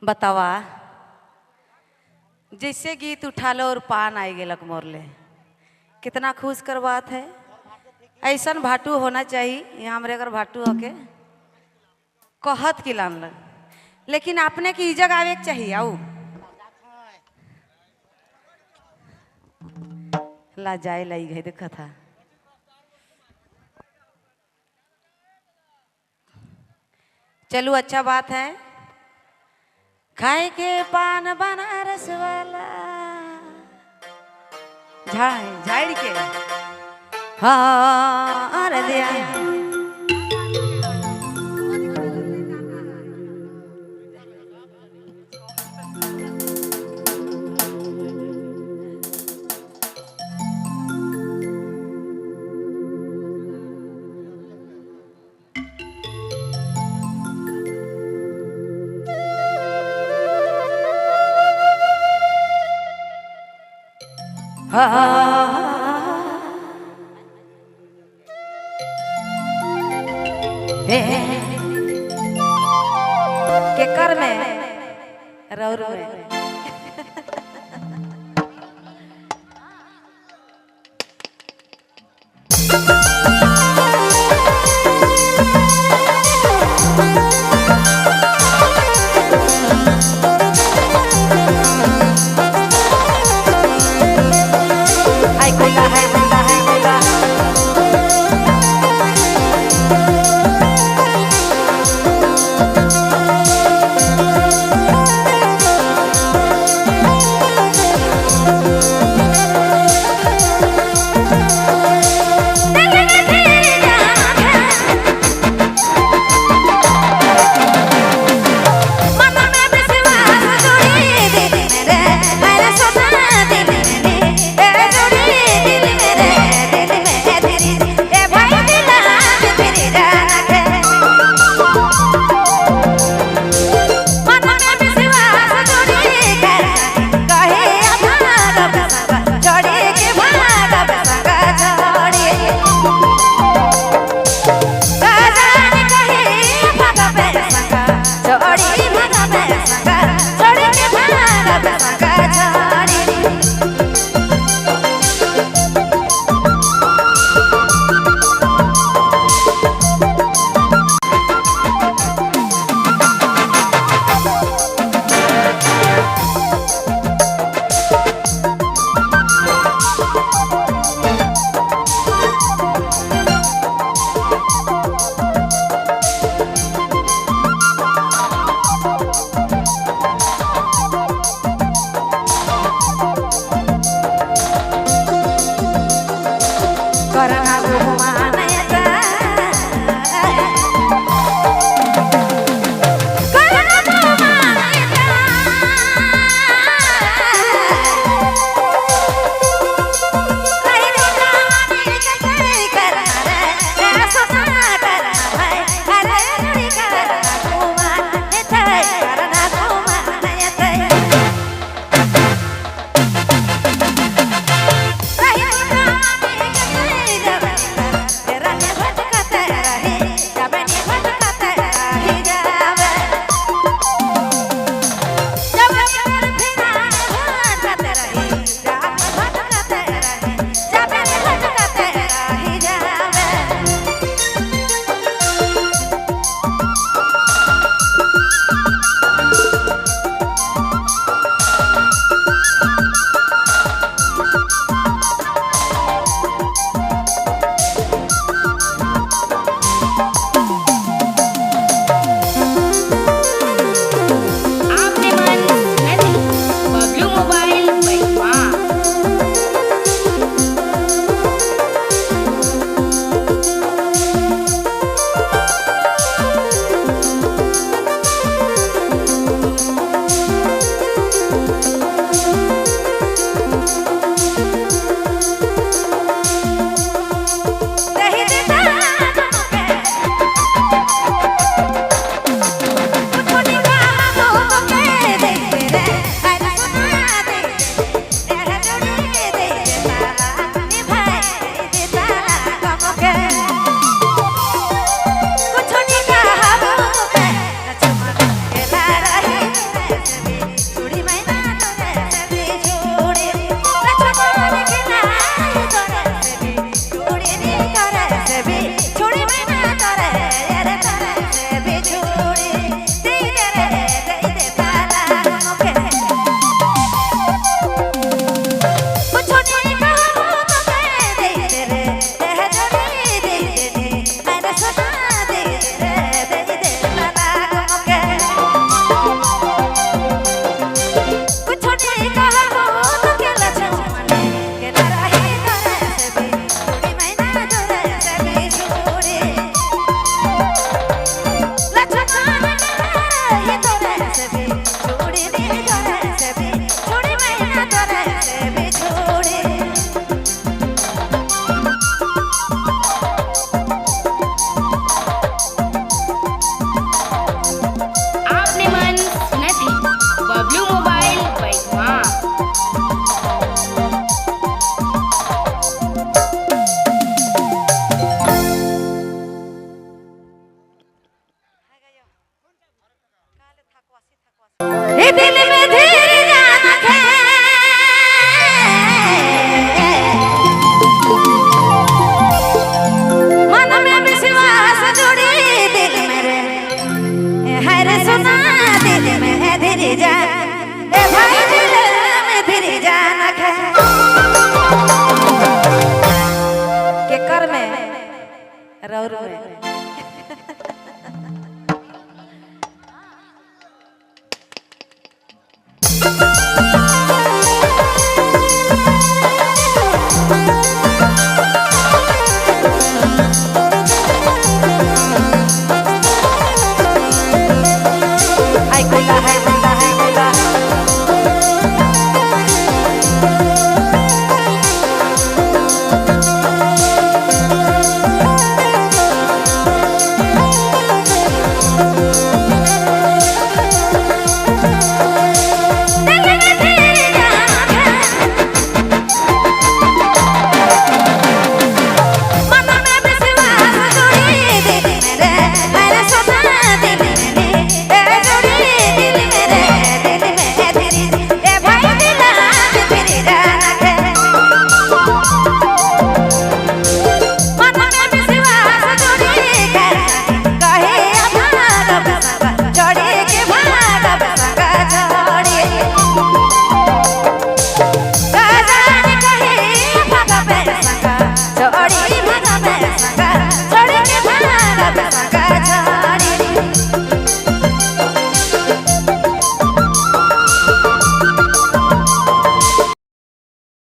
बतावा जैसे गीत उठा लो और पान आई गेलक मोरले, कितना खुश कर बात है। ऐसा भाटू होना चाहिए यहाँ हमारे अगर भाटू होके कहत कि लान लग, लेकिन आपने की जगह आवे के चाहिए। आऊ ला जाए लाई गई देखा था। चलो अच्छा बात है, खाए के पान बनारस वाला झाड़ के हाँ अरे दिया के कर में रौर में कि दिल में धीर जाना है, मन में विश्वास जुड़ी दिल मेरे है रे सुना, दिल में है धीर जान, ए भाई दिल में धीर जाना है। के कर में रौर में आई कोला है कोला है कोला